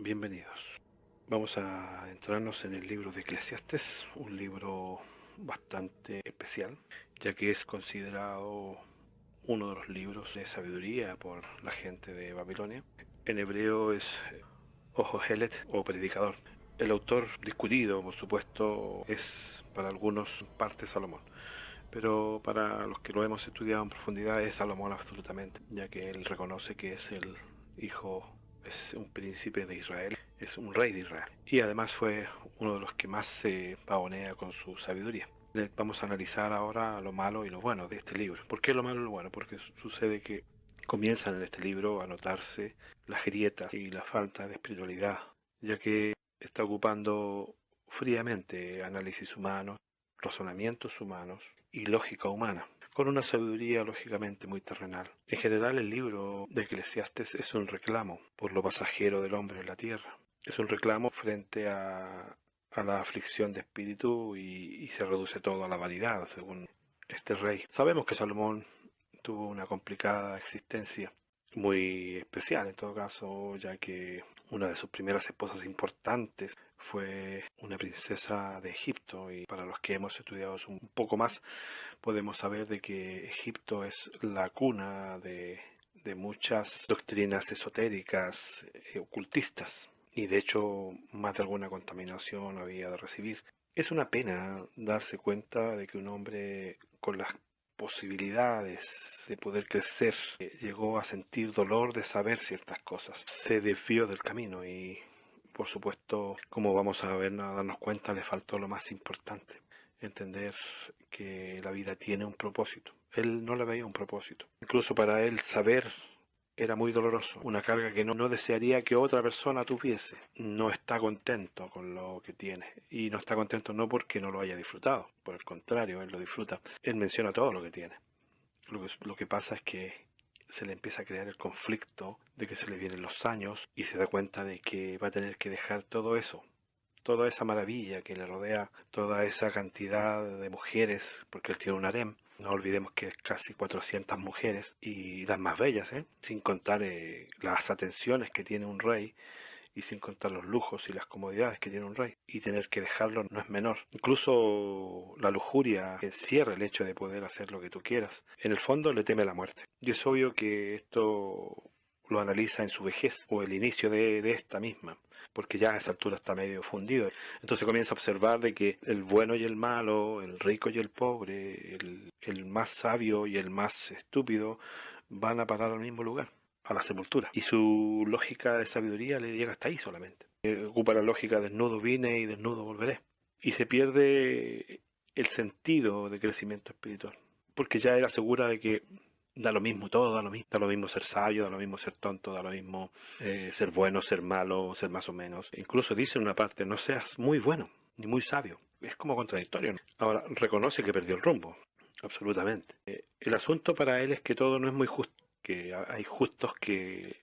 Bienvenidos. Vamos a entrarnos en el libro de Eclesiastes, un libro bastante especial, ya que es considerado uno de los libros de sabiduría por la gente de Babilonia. En hebreo es Ojohelet o predicador. El autor discutido, por supuesto, es para algunos parte Salomón, pero para los que lo hemos estudiado en profundidad es Salomón absolutamente, ya que él reconoce que es el hijo, es un príncipe de Israel, es un rey de Israel, y además fue uno de los que más se pavonea con su sabiduría. Vamos a analizar ahora lo malo y lo bueno de este libro. ¿Por qué lo malo y lo bueno? Porque sucede que comienzan en este libro a notarse las grietas y la falta de espiritualidad, ya que está ocupando fríamente análisis humanos, razonamientos humanos y lógica humana, con una sabiduría lógicamente muy terrenal. En general, el libro de Eclesiastes es un reclamo por lo pasajero del hombre en la tierra. Es un reclamo frente a la aflicción de espíritu y se reduce todo a la vanidad, según este rey. Sabemos que Salomón tuvo una complicada existencia, muy especial en todo caso, ya que una de sus primeras esposas importantes fue una princesa de Egipto, y para los que hemos estudiado un poco más podemos saber de que Egipto es la cuna de muchas doctrinas esotéricas, ocultistas, y de hecho más de alguna contaminación había de recibir. Es una pena darse cuenta de que un hombre con las posibilidades de poder crecer llegó a sentir dolor de saber ciertas cosas. Se desvió del camino y, por supuesto, como vamos a ver, a darnos cuenta, le faltó lo más importante: entender que la vida tiene un propósito. Él no le veía un propósito. Incluso para él saber era muy doloroso, una carga que no desearía que otra persona tuviese. No está contento con lo que tiene, y no está contento no porque no lo haya disfrutado, por el contrario, él lo disfruta. Él menciona todo lo que tiene. Lo que pasa es que se le empieza a crear el conflicto de que se le vienen los años y se da cuenta de que va a tener que dejar todo eso, toda esa maravilla que le rodea, toda esa cantidad de mujeres, porque él tiene un harem. No olvidemos que es casi 400 mujeres, y las más bellas, sin contar las atenciones que tiene un rey, y sin contar los lujos y las comodidades que tiene un rey. Y tener que dejarlo no es menor. Incluso la lujuria que encierra el hecho de poder hacer lo que tú quieras, en el fondo le teme la muerte. Y es obvio que esto lo analiza en su vejez, o el inicio de esta misma, porque ya a esa altura está medio fundido. Entonces comienza a observar de que el bueno y el malo, el rico y el pobre, el más sabio y el más estúpido van a parar al mismo lugar, a la sepultura. Y su lógica de sabiduría le llega hasta ahí solamente. Ocupa la lógica: desnudo vine y desnudo volveré. Y se pierde el sentido de crecimiento espiritual, porque ya era segura de que da lo mismo todo, da lo mismo ser sabio, da lo mismo ser tonto, da lo mismo ser bueno, ser malo, ser más o menos. Incluso dice en una parte: no seas muy bueno ni muy sabio. Es como contradictorio, ¿no? Ahora, reconoce que perdió el rumbo, absolutamente. El asunto para él es que todo no es muy justo, que hay justos que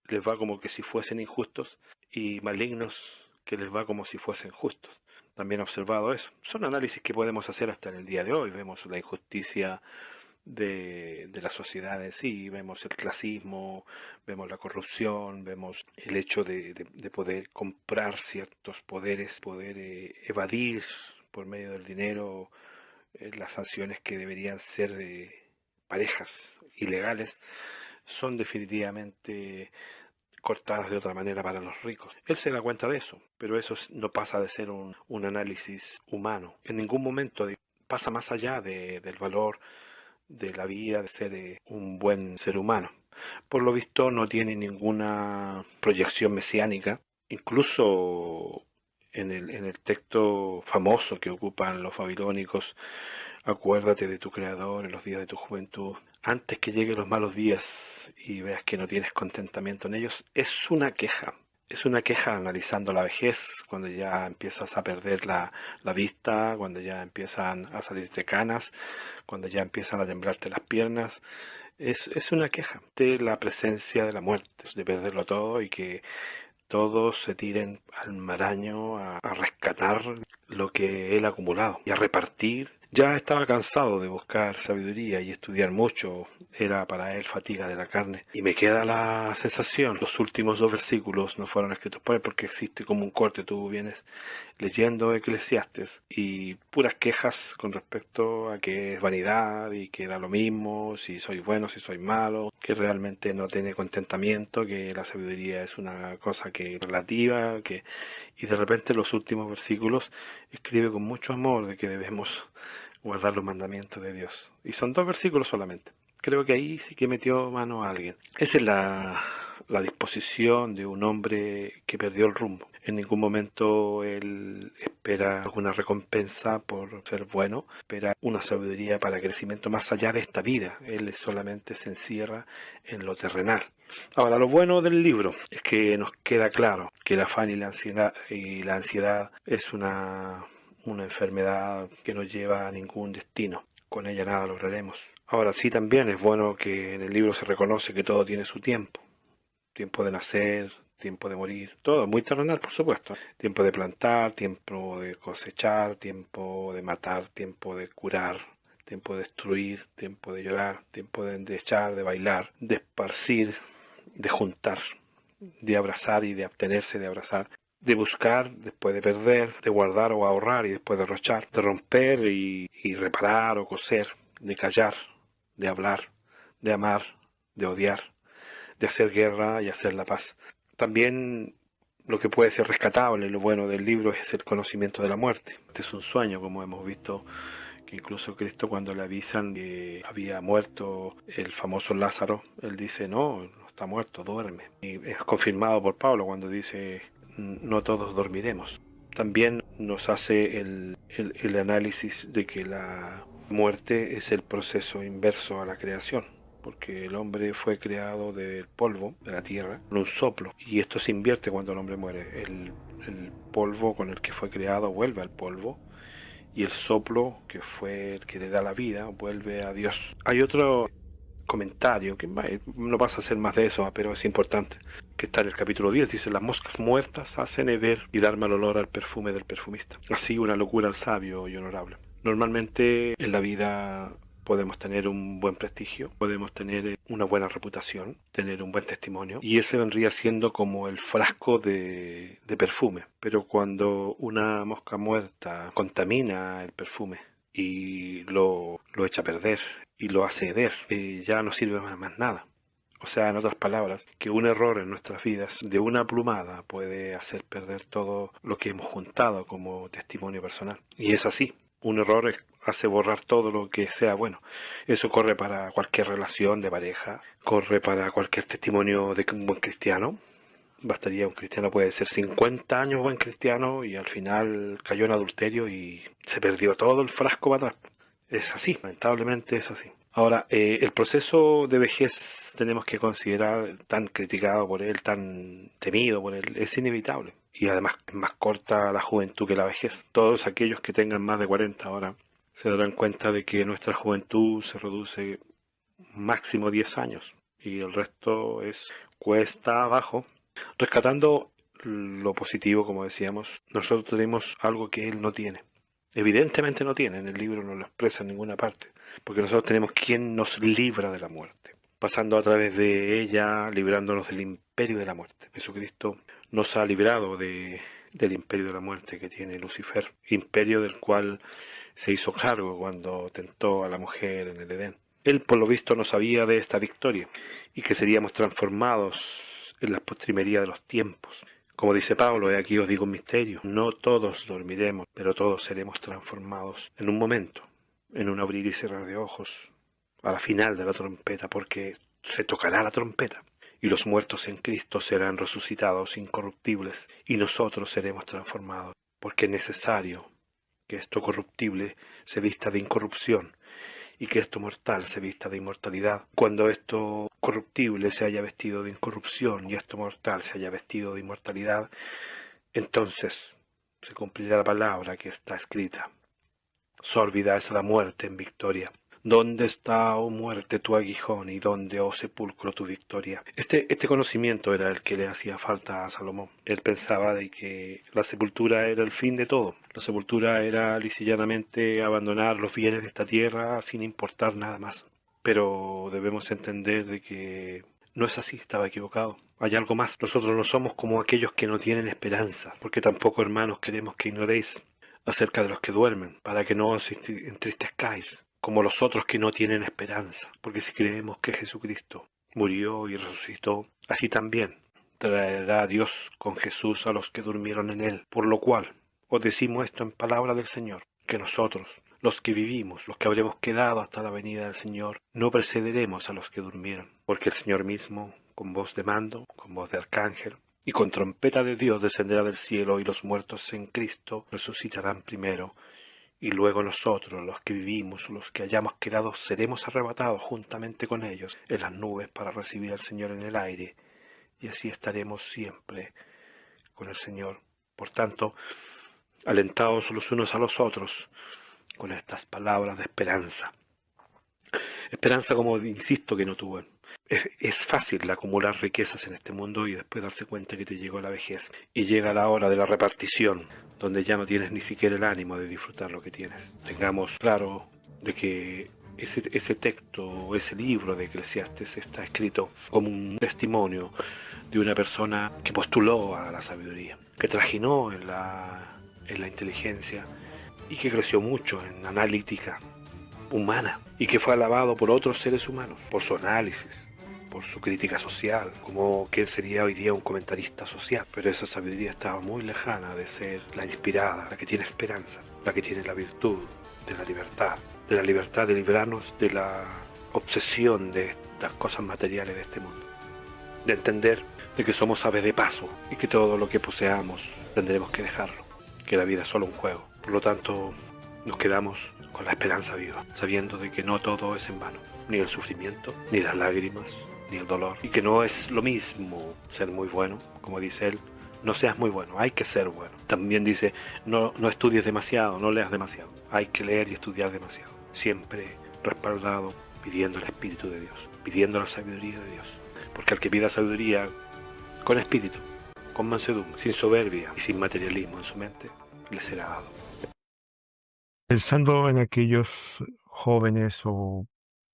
les va como que si fuesen injustos, y malignos que les va como si fuesen justos. También he observado eso. Son análisis que podemos hacer hasta en el día de hoy. Vemos la injusticia de las sociedades, sí, vemos el clasismo, vemos la corrupción, vemos el hecho de poder comprar ciertos poderes, poder evadir por medio del dinero las sanciones que deberían ser parejas ilegales, son definitivamente cortadas de otra manera para los ricos. Él se da cuenta de eso, pero eso no pasa de ser un análisis humano. En ningún momento pasa más allá del valor de la vida, de ser un buen ser humano. Por lo visto no tiene ninguna proyección mesiánica. Incluso en el texto famoso que ocupan los babilónicos: acuérdate de tu Creador en los días de tu juventud, antes que lleguen los malos días y veas que no tienes contentamiento en ellos. Es una queja. Es una queja analizando la vejez, cuando ya empiezas a perder la vista, cuando ya empiezan a salirte canas, cuando ya empiezan a temblarte las piernas. Es una queja de la presencia de la muerte, de perderlo todo, y que todos se tiren al maraño a rescatar lo que él ha acumulado y a repartir Ya estaba cansado de buscar sabiduría y estudiar mucho, era para él fatiga de la carne. Y me queda la sensación, los últimos dos versículos no fueron escritos por él porque existe como un corte, tú vienes leyendo Eclesiastes y puras quejas con respecto a que es vanidad y que da lo mismo, si soy bueno, si soy malo, que realmente no tiene contentamiento, que la sabiduría es una cosa que es relativa, que y de repente los últimos versículos escribe con mucho amor de que debemos guardar los mandamientos de Dios. Y son dos versículos solamente. Creo que ahí sí que metió mano a alguien. Esa es la disposición de un hombre que perdió el rumbo. En ningún momento él espera alguna recompensa por ser bueno, espera una sabiduría para crecimiento más allá de esta vida. Él solamente se encierra en lo terrenal. Ahora, lo bueno del libro es que nos queda claro que el afán y la ansiedad es una enfermedad que no lleva a ningún destino. Con ella nada lograremos. Ahora sí también es bueno que en el libro se reconoce que todo tiene su tiempo. Tiempo de nacer, tiempo de morir, todo muy terrenal por supuesto. Tiempo de plantar, tiempo de cosechar, tiempo de matar, tiempo de curar, tiempo de destruir, tiempo de llorar, tiempo de echar, de bailar, de esparcir, de juntar, de abrazar y de abstenerse de abrazar, de buscar después de perder, de guardar o ahorrar y después de derrochar, de romper y reparar o coser, de callar, de hablar, de amar, de odiar, de hacer guerra y hacer la paz. También lo que puede ser rescatable, lo bueno del libro es el conocimiento de la muerte. Este es un sueño, como hemos visto, que incluso Cristo cuando le avisan que había muerto el famoso Lázaro, él dice, no está muerto, duerme. Y es confirmado por Pablo cuando dice, no todos dormiremos. También nos hace el análisis de que la muerte es el proceso inverso a la creación, porque el hombre fue creado del polvo, de la tierra, con un soplo, y esto se invierte cuando el hombre muere. El polvo con el que fue creado vuelve al polvo, y el soplo, que fue el que le da la vida, vuelve a Dios. Hay otro comentario, que no pasa a ser más de eso, pero es importante, que está en el capítulo 10, dice, las moscas muertas hacen heder y dar mal olor al perfume del perfumista. Así una locura al sabio y honorable. Normalmente en la vida podemos tener un buen prestigio, podemos tener una buena reputación, tener un buen testimonio, y ese vendría siendo como el frasco de perfume. Pero cuando una mosca muerta contamina el perfume y lo echa a perder y lo hace heder, ya no sirve más nada. O sea, en otras palabras, que un error en nuestras vidas de una plumada puede hacer perder todo lo que hemos juntado como testimonio personal. Y es así. Un error hace borrar todo lo que sea bueno. Eso corre para cualquier relación de pareja, corre para cualquier testimonio de un buen cristiano. Bastaría un cristiano puede ser 50 años buen cristiano y al final cayó en adulterio y se perdió todo el frasco para atrás. Es así, lamentablemente es así. Ahora, el proceso de vejez tenemos que considerar tan criticado por él, tan temido por él, es inevitable. Y además es más corta la juventud que la vejez. Todos aquellos que tengan más de 40 ahora se darán cuenta de que nuestra juventud se reduce máximo 10 años y el resto es cuesta abajo. Rescatando lo positivo, como decíamos, nosotros tenemos algo que él no tiene. Evidentemente no tiene, en el libro no lo expresa en ninguna parte, porque nosotros tenemos quien nos libra de la muerte, pasando a través de ella, librándonos del imperio de la muerte. Jesucristo nos ha librado del imperio de la muerte que tiene Lucifer, imperio del cual se hizo cargo cuando tentó a la mujer en el Edén. Él, por lo visto, no sabía de esta victoria y que seríamos transformados en la postrimería de los tiempos. Como dice Pablo, aquí os digo un misterio, no todos dormiremos, pero todos seremos transformados en un momento, en un abrir y cerrar de ojos, a la final de la trompeta, porque se tocará la trompeta, y los muertos en Cristo serán resucitados incorruptibles, y nosotros seremos transformados, porque es necesario que esto corruptible se vista de incorrupción, y que esto mortal se vista de inmortalidad. Cuando esto corruptible se haya vestido de incorrupción y esto mortal se haya vestido de inmortalidad, entonces se cumplirá la palabra que está escrita. Sórbida es la muerte en victoria. ¿Dónde está, oh muerte, tu aguijón, y dónde, oh sepulcro, tu victoria? Este conocimiento era el que le hacía falta a Salomón. Él pensaba de que la sepultura era el fin de todo. La sepultura era lisa y llanamente abandonar los bienes de esta tierra sin importar nada más. Pero debemos entender de que no es así, estaba equivocado. Hay algo más. Nosotros no somos como aquellos que no tienen esperanza, porque tampoco, hermanos, queremos que ignoréis acerca de los que duermen, para que no os entristezcáis, como los otros que no tienen esperanza, porque si creemos que Jesucristo murió y resucitó, así también traerá a Dios con Jesús a los que durmieron en él. Por lo cual, os decimos esto en palabra del Señor, que nosotros, los que vivimos, los que habremos quedado hasta la venida del Señor, no precederemos a los que durmieron, porque el Señor mismo, con voz de mando, con voz de arcángel, y con trompeta de Dios descenderá del cielo, y los muertos en Cristo resucitarán primero, y luego nosotros, los que vivimos, los que hayamos quedado, seremos arrebatados juntamente con ellos en las nubes para recibir al Señor en el aire, y así estaremos siempre con el Señor. Por tanto, alentaos los unos a los otros con estas palabras de esperanza. Esperanza, como insisto, que no tuvo. Es fácil acumular riquezas en este mundo y después darse cuenta que te llegó la vejez y llega la hora de la repartición, donde ya no tienes ni siquiera el ánimo de disfrutar lo que tienes. Tengamos claro de que ese texto, ese libro de Eclesiastes está escrito como un testimonio de una persona que postuló a la sabiduría, que trajinó en la inteligencia y que creció mucho en analítica humana y que fue alabado por otros seres humanos, por su análisis, por su crítica social, como que él sería hoy día un comentarista social. Pero esa sabiduría estaba muy lejana de ser la inspirada, la que tiene esperanza, la que tiene la virtud de la libertad de librarnos de la obsesión de las cosas materiales de este mundo, de entender de que somos aves de paso y que todo lo que poseamos tendremos que dejarlo, que la vida es solo un juego. Por lo tanto, nos quedamos con la esperanza viva, sabiendo de que no todo es en vano, ni el sufrimiento, ni las lágrimas, ni el dolor, y que no es lo mismo ser muy bueno, como dice él, no seas muy bueno, hay que ser bueno. También dice, no estudies demasiado, no leas demasiado, hay que leer y estudiar demasiado, siempre respaldado, pidiendo el Espíritu de Dios, pidiendo la sabiduría de Dios, porque al que pida sabiduría con espíritu, con mansedumbre, sin soberbia y sin materialismo en su mente, le será dado. Pensando en aquellos jóvenes o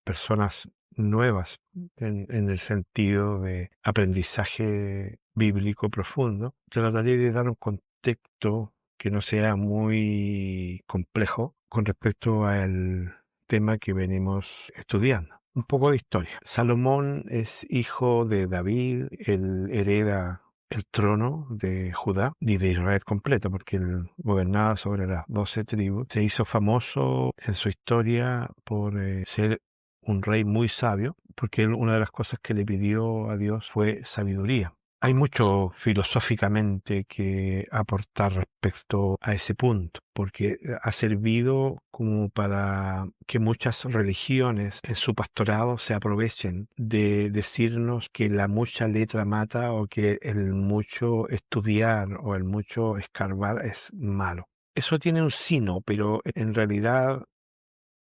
personas nuevas en el sentido de aprendizaje bíblico profundo, trataré de dar un contexto que no sea muy complejo con respecto al tema que venimos estudiando. Un poco de historia. Salomón es hijo de David, él hereda el trono de Judá y de Israel completo, porque él gobernaba sobre las 12 tribus. Se hizo famoso en su historia por ser un rey muy sabio, porque él, una de las cosas que le pidió a Dios fue sabiduría. Hay mucho filosóficamente que aportar respecto a ese punto, porque ha servido como para que muchas religiones en su pastorado se aprovechen de decirnos que la mucha letra mata o que el mucho estudiar o el mucho escarbar es malo. Eso tiene un sino, pero en realidad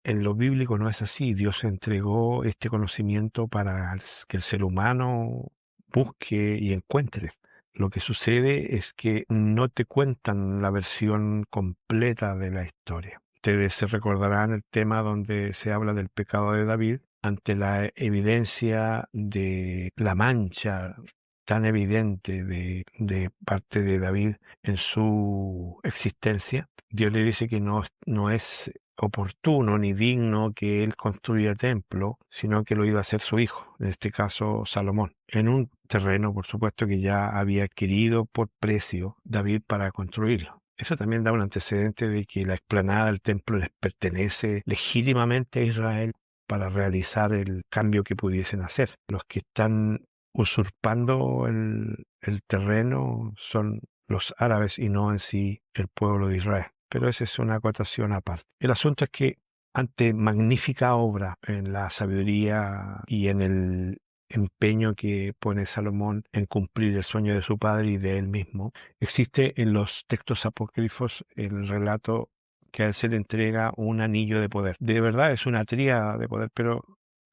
en lo bíblico no es así. Dios entregó este conocimiento para que el ser humano busque y encuentre. Lo que sucede es que no te cuentan la versión completa de la historia. Ustedes se recordarán el tema donde se habla del pecado de David ante la evidencia de la mancha tan evidente de parte de David en su existencia. Dios le dice que no es oportuno ni digno que él construya templo, sino que lo iba a hacer su hijo, en este caso Salomón, en un terreno, por supuesto, que ya había adquirido por precio David para construirlo. Eso también da un antecedente de que la explanada del templo les pertenece legítimamente a Israel para realizar el cambio que pudiesen hacer. Los que están usurpando el terreno son los árabes y no en sí el pueblo de Israel. Pero esa es una acotación aparte. El asunto es que ante magnífica obra en la sabiduría y en el empeño que pone Salomón en cumplir el sueño de su padre y de él mismo, existe en los textos apócrifos el relato que a él se le entrega un anillo de poder. De verdad es una tríada de poder, pero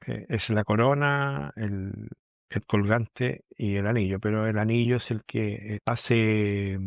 es la corona, el colgante y el anillo, pero el anillo es el que hace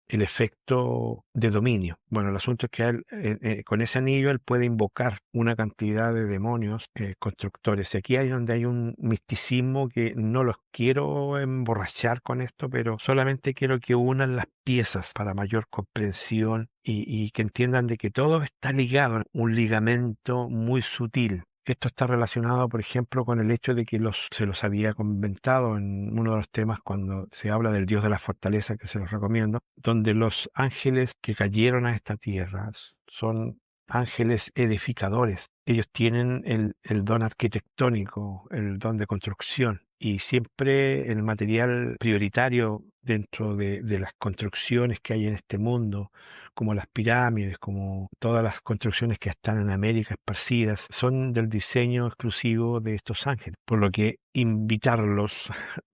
el efecto de dominio. Bueno, el asunto es que con ese anillo él puede invocar una cantidad de demonios constructores. Y aquí hay donde hay un misticismo que no los quiero emborrachar con esto, pero solamente quiero que unan las piezas para mayor comprensión y que entiendan de que todo está ligado, un ligamento muy sutil. Esto está relacionado, por ejemplo, con el hecho de que se los había comentado en uno de los temas cuando se habla del Dios de la fortaleza, que se los recomiendo, donde los ángeles que cayeron a esta tierra son ángeles edificadores. Ellos tienen el don arquitectónico, el don de construcción, y siempre el material prioritario dentro de las construcciones que hay en este mundo, como las pirámides, como todas las construcciones que están en América esparcidas, son del diseño exclusivo de estos ángeles. Por lo que invitarlos,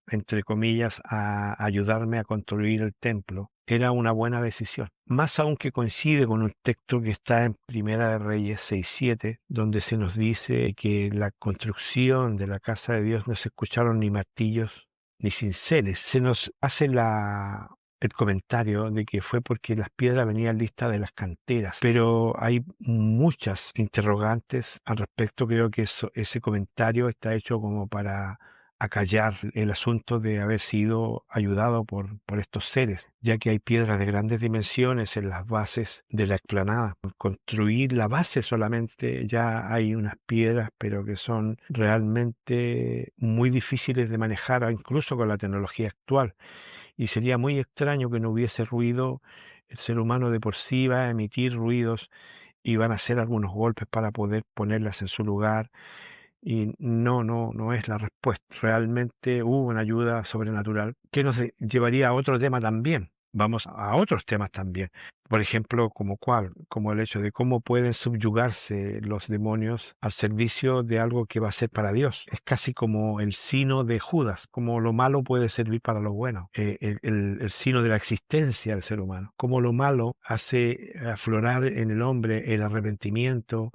entre comillas, a ayudarme a construir el templo era una buena decisión. Más aún que coincide con un texto que está en Primera de Reyes 6:7, donde se nos dice que la construcción de la casa de Dios no se escucharon ni martillos ni cinceles. Se nos hace el comentario de que fue porque las piedras venían listas de las canteras, pero hay muchas interrogantes al respecto. Creo que ese comentario está hecho como para acallar el asunto de haber sido ayudado por estos seres, ya que hay piedras de grandes dimensiones en las bases de la explanada. Por construir la base solamente ya hay unas piedras, pero que son realmente muy difíciles de manejar, incluso con la tecnología actual. Y sería muy extraño que no hubiese ruido. El ser humano de por sí va a emitir ruidos y van a hacer algunos golpes para poder ponerlas en su lugar. Y no es la respuesta. Realmente hubo una ayuda sobrenatural que nos llevaría a otro tema también. Vamos a otros temas también. Por ejemplo, como el hecho de cómo pueden subyugarse los demonios al servicio de algo que va a ser para Dios. Es casi como el sino de Judas, como lo malo puede servir para lo bueno. El sino de la existencia del ser humano. Como lo malo hace aflorar en el hombre el arrepentimiento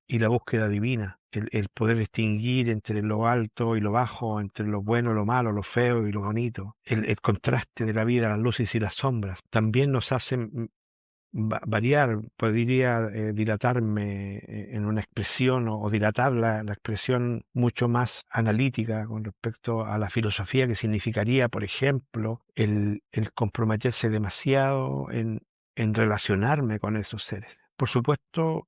y la búsqueda divina, el poder distinguir entre lo alto y lo bajo, entre lo bueno y lo malo, lo feo y lo bonito, el contraste de la vida, las luces y las sombras, también nos hacen variar. Podría dilatarme en una expresión o dilatar la expresión mucho más analítica con respecto a la filosofía, que significaría, por ejemplo, el comprometerse demasiado en relacionarme con esos seres. Por supuesto,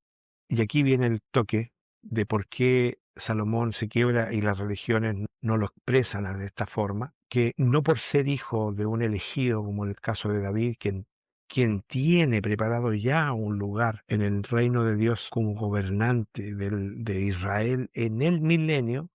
y aquí viene el toque de por qué Salomón se quiebra y las religiones no lo expresan de esta forma, que no por ser hijo de un elegido, como en el caso de David, quien tiene preparado ya un lugar en el reino de Dios como gobernante de Israel en el milenio,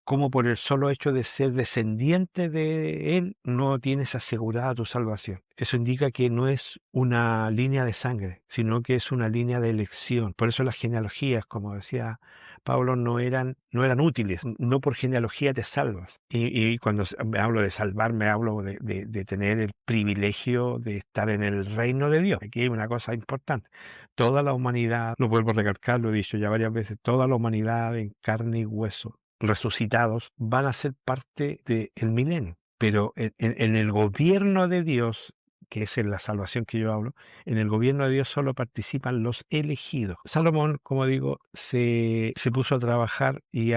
como por el solo hecho de ser descendiente de él, no tienes asegurada tu salvación. Eso indica que no es una línea de sangre, sino que es una línea de elección. Por eso las genealogías, como decía Pablo, no eran útiles. No por genealogía te salvas. Y cuando me hablo de salvarme, hablo de tener el privilegio de estar en el reino de Dios. Aquí hay una cosa importante. Toda la humanidad, lo vuelvo a recalcar, lo he dicho ya varias veces, toda la humanidad en carne y hueso, resucitados, van a ser parte del milenio. Pero en el gobierno de Dios, que es en la salvación que yo hablo, en el gobierno de Dios solo participan los elegidos. Salomón, como digo, se puso a trabajar y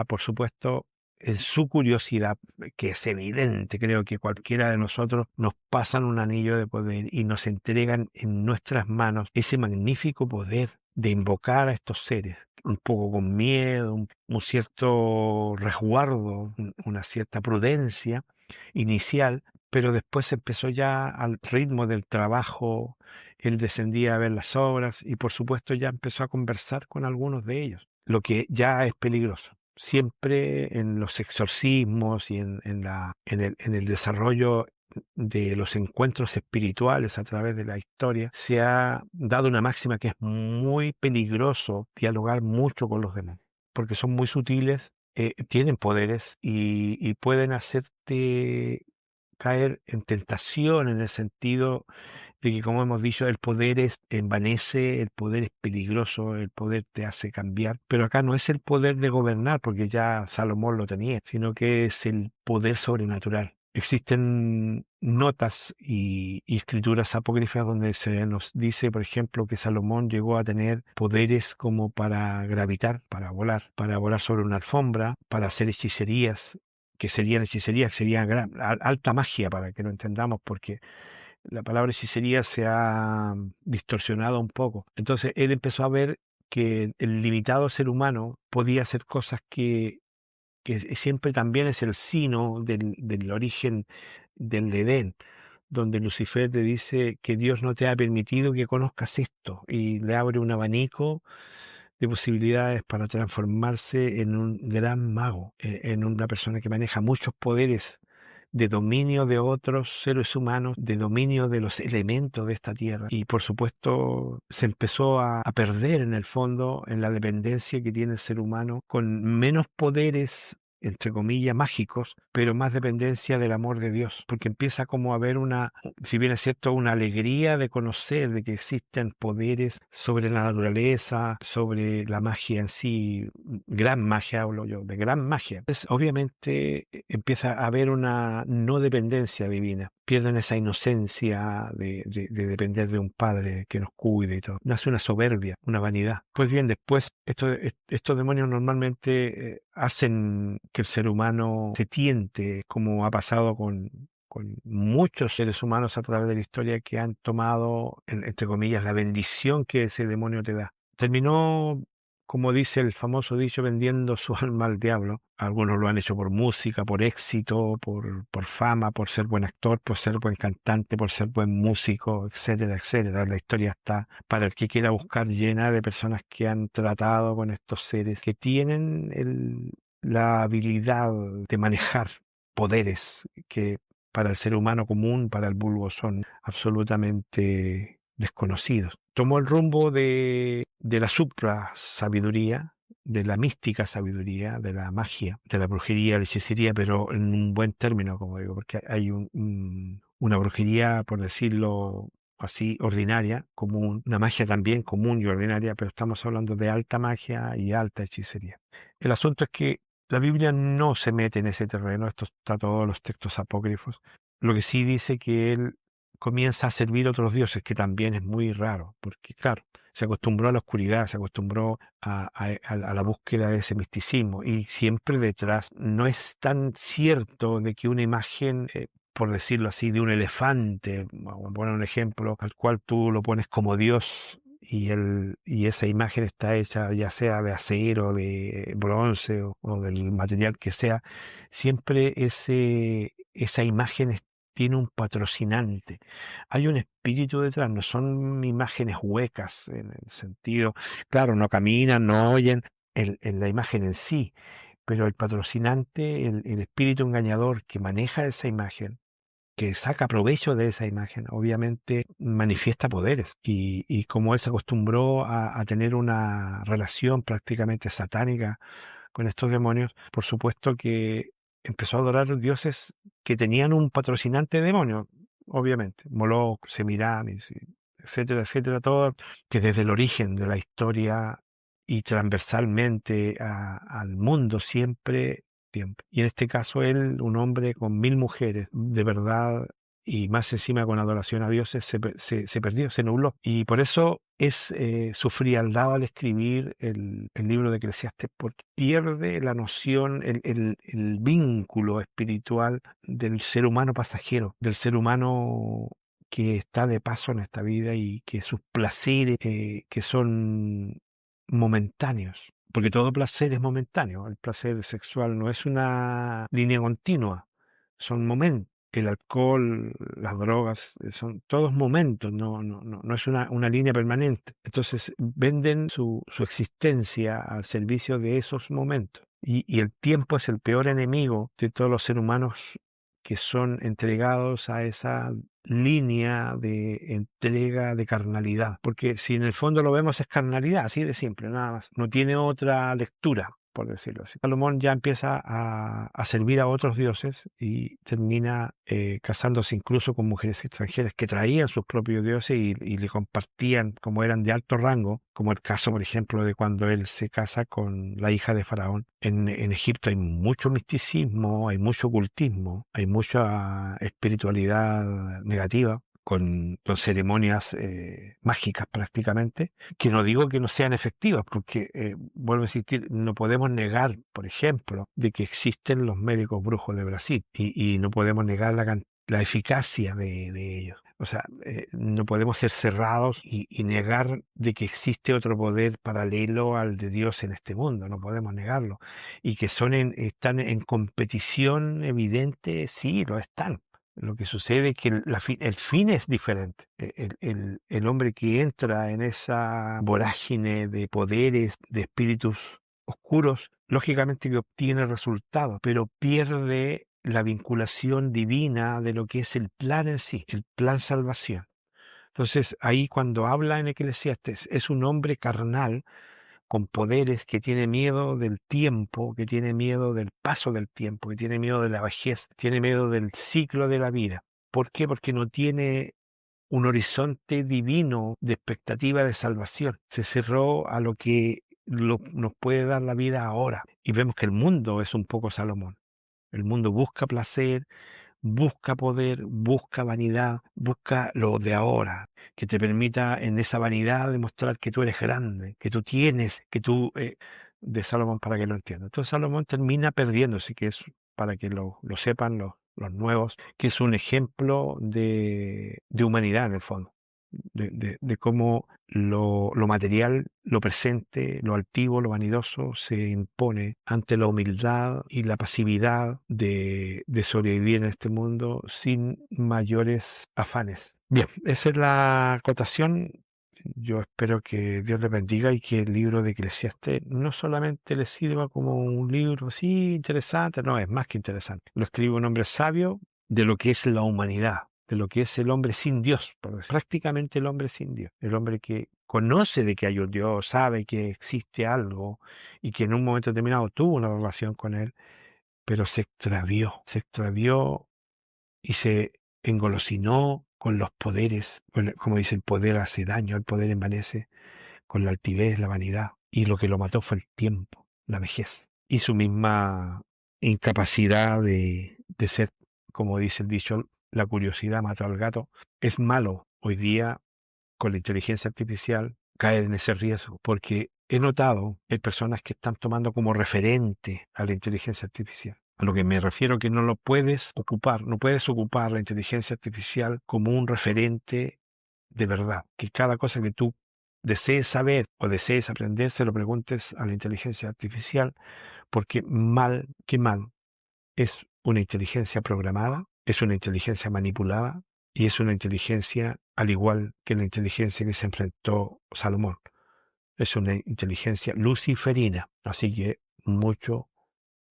por supuesto, en su curiosidad, que es evidente, creo que cualquiera de nosotros, nos pasan un anillo de poder y nos entregan en nuestras manos ese magnífico poder de invocar a estos seres, un poco con miedo, un cierto resguardo, una cierta prudencia inicial, pero después empezó ya al ritmo del trabajo. Él descendía a ver las obras y por supuesto ya empezó a conversar con algunos de ellos, lo que ya es peligroso. Siempre en los exorcismos y en el desarrollo de los encuentros espirituales a través de la historia, se ha dado una máxima que es muy peligroso dialogar mucho con los demás, porque son muy sutiles, tienen poderes y pueden hacerte caer en tentación en el sentido de que, como hemos dicho, el poder envanece, el poder es peligroso, el poder te hace cambiar, pero acá no es el poder de gobernar, porque ya Salomón lo tenía, sino que es el poder sobrenatural. Existen notas y escrituras apócrifas donde se nos dice, por ejemplo, que Salomón llegó a tener poderes como para gravitar, para volar sobre una alfombra, para hacer hechicerías, que serían hechicerías, que serían alta magia, para que lo entendamos, porque la palabra hechicería se ha distorsionado un poco. Entonces él empezó a ver que el limitado ser humano podía hacer cosas que siempre también es el sino del origen del Edén, donde Lucifer le dice que Dios no te ha permitido que conozcas esto y le abre un abanico de posibilidades para transformarse en un gran mago, en una persona que maneja muchos poderes de dominio de otros seres humanos, de dominio de los elementos de esta tierra. Y por supuesto se empezó a perder en el fondo en la dependencia que tiene el ser humano, con menos poderes entre comillas, mágicos, pero más dependencia del amor de Dios, porque empieza como a haber una, si bien es cierto, una alegría de conocer de que existen poderes sobre la naturaleza, sobre la magia en sí, gran magia hablo yo, de gran magia. Entonces, obviamente empieza a haber una no dependencia divina, pierden esa inocencia de depender de un padre que nos cuide y todo. Nace una soberbia, una vanidad. Pues bien, después estos demonios normalmente hacen que el ser humano se tiente, como ha pasado con muchos seres humanos a través de la historia que han tomado, entre comillas, la bendición que ese demonio te da. Terminó, como dice el famoso dicho, vendiendo su alma al diablo. Algunos lo han hecho por música, por éxito, por fama, por ser buen actor, por ser buen cantante, por ser buen músico, etcétera, etcétera. La historia está, para el que quiera buscar, llena de personas que han tratado con estos seres, que tienen la habilidad de manejar poderes que para el ser humano común, para el vulgo, son absolutamente desconocidos. Tomó el rumbo de la supra sabiduría, de la mística sabiduría, de la magia, de la brujería, la hechicería, pero en un buen término, como digo, porque hay una brujería, por decirlo así, ordinaria, común, una magia también común y ordinaria, pero estamos hablando de alta magia y alta hechicería. El asunto es que la Biblia no se mete en ese terreno, esto está todos los textos apócrifos. Lo que sí dice que él comienza a servir a otros dioses, que también es muy raro, porque claro, se acostumbró a la oscuridad, se acostumbró a la búsqueda de ese misticismo, y siempre detrás no es tan cierto de que una imagen, por decirlo así, de un elefante, vamos a poner un ejemplo, al cual tú lo pones como Dios, y esa imagen está hecha ya sea de acero, de bronce o del material que sea, siempre esa imagen tiene un patrocinante. Hay un espíritu detrás, no son imágenes huecas en el sentido, claro, no caminan, no oyen en la imagen en sí, pero el patrocinante, el espíritu engañador que maneja esa imagen, que saca provecho de esa imagen, obviamente manifiesta poderes. Y como él se acostumbró a tener una relación prácticamente satánica con estos demonios, por supuesto que empezó a adorar dioses que tenían un patrocinante demonio, obviamente. Moloch, Semiramis, etcétera, etcétera, todo que desde el origen de la historia y transversalmente al mundo siempre tiempo. Y en este caso él, un hombre con 1000 mujeres, de verdad, y más encima con adoración a dioses, se perdió, se nubló. Y por eso es su frialdad al escribir el libro de Eclesiastes, porque pierde la noción, el vínculo espiritual del ser humano pasajero, del ser humano que está de paso en esta vida y que sus placeres, que son momentáneos, porque todo placer es momentáneo. El placer sexual no es una línea continua, son momentos. El alcohol, las drogas, son todos momentos, no es una línea permanente. Entonces venden su existencia al servicio de esos momentos. Y el tiempo es el peor enemigo de todos los seres humanos que son entregados a esa línea de entrega de carnalidad. Porque si en el fondo lo vemos es carnalidad, así de simple, nada más. No tiene otra lectura. por decirlo así. Salomón ya empieza a servir a otros dioses y termina casándose incluso con mujeres extranjeras que traían sus propios dioses y le compartían, como eran de alto rango, como el caso, por ejemplo, de cuando él se casa con la hija de Faraón. En Egipto hay mucho misticismo, hay mucho ocultismo, hay mucha espiritualidad negativa, con ceremonias mágicas prácticamente, que no digo que no sean efectivas, porque, vuelvo a insistir, no podemos negar, por ejemplo, de que existen los médicos brujos de Brasil, y no podemos negar la eficacia de ellos. O sea, no podemos ser cerrados y negar de que existe otro poder paralelo al de Dios en este mundo, no podemos negarlo. Y que están en competición evidente, sí, lo están. Lo que sucede es que el fin es diferente. El hombre que entra en esa vorágine de poderes, de espíritus oscuros, lógicamente que obtiene resultados, pero pierde la vinculación divina de lo que es el plan en sí, el plan salvación. Entonces, ahí cuando habla en Eclesiastes, es un hombre carnal con poderes, que tiene miedo del tiempo, que tiene miedo del paso del tiempo, que tiene miedo de la vejez, tiene miedo del ciclo de la vida. ¿Por qué? Porque no tiene un horizonte divino de expectativa de salvación. Se cerró a lo que nos puede dar la vida ahora. Y vemos que el mundo es un poco Salomón. El mundo busca placer, busca poder, busca vanidad, busca lo de ahora, que te permita en esa vanidad demostrar que tú eres grande, que tú tienes, que tú... de Salomón, para que lo entiendan. Entonces Salomón termina perdiéndose, que es, para que lo sepan los nuevos, que es un ejemplo de humanidad en el fondo. De cómo lo material, lo presente, lo altivo, lo vanidoso se impone ante la humildad y la pasividad de sobrevivir en este mundo sin mayores afanes. Bien, esa es la acotación. Yo espero que Dios les bendiga y que el libro de Eclesiastés no solamente les sirva como un libro, sí, interesante, no, es más que interesante. Lo escribe un hombre sabio de lo que es la humanidad, de lo que es el hombre sin Dios, prácticamente el hombre sin Dios, el hombre que conoce de que hay un Dios, sabe que existe algo y que en un momento determinado tuvo una relación con él, pero se extravió y se engolosinó con los poderes, como dice, el poder hace daño, el poder envanece, con la altivez, la vanidad, y lo que lo mató fue el tiempo, la vejez, y su misma incapacidad de ser, como dice el dicho, la curiosidad mató al gato. Es malo hoy día, con la inteligencia artificial, caer en ese riesgo, porque he notado que hay personas que están tomando como referente a la inteligencia artificial. A lo que me refiero, que no lo puedes ocupar, no puedes ocupar la inteligencia artificial como un referente de verdad, que cada cosa que tú desees saber o desees aprender, se lo preguntes a la inteligencia artificial, porque mal es una inteligencia programada, es una inteligencia manipulada y es una inteligencia al igual que la inteligencia que se enfrentó Salomón. Es una inteligencia luciferina, así que mucho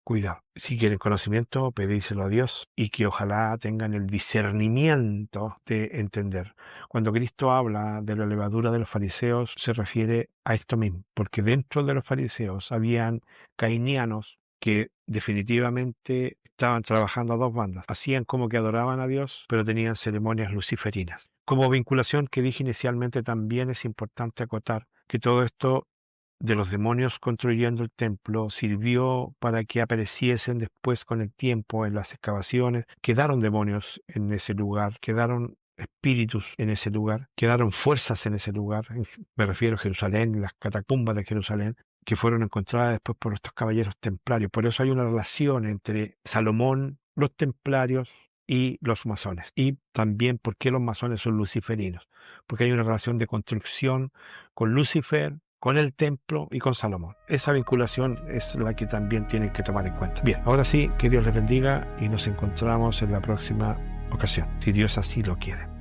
cuidado. Si quieren conocimiento, pedíselo a Dios y que ojalá tengan el discernimiento de entender. Cuando Cristo habla de la levadura de los fariseos, se refiere a esto mismo, porque dentro de los fariseos habían cainianos que definitivamente estaban trabajando a dos bandas. Hacían como que adoraban a Dios, pero tenían ceremonias luciferinas. Como vinculación que dije inicialmente, también es importante acotar que todo esto de los demonios construyendo el templo sirvió para que apareciesen después con el tiempo en las excavaciones. Quedaron demonios en ese lugar, quedaron espíritus en ese lugar, quedaron fuerzas en ese lugar. Me refiero a Jerusalén, las catacumbas de Jerusalén, que fueron encontradas después por estos caballeros templarios. Por eso hay una relación entre Salomón, los templarios y los masones. Y también por qué los masones son luciferinos. Porque hay una relación de construcción con Lucifer, con el templo y con Salomón. Esa vinculación es la que también tienen que tomar en cuenta. Bien, ahora sí, que Dios les bendiga y nos encontramos en la próxima ocasión, si Dios así lo quiere.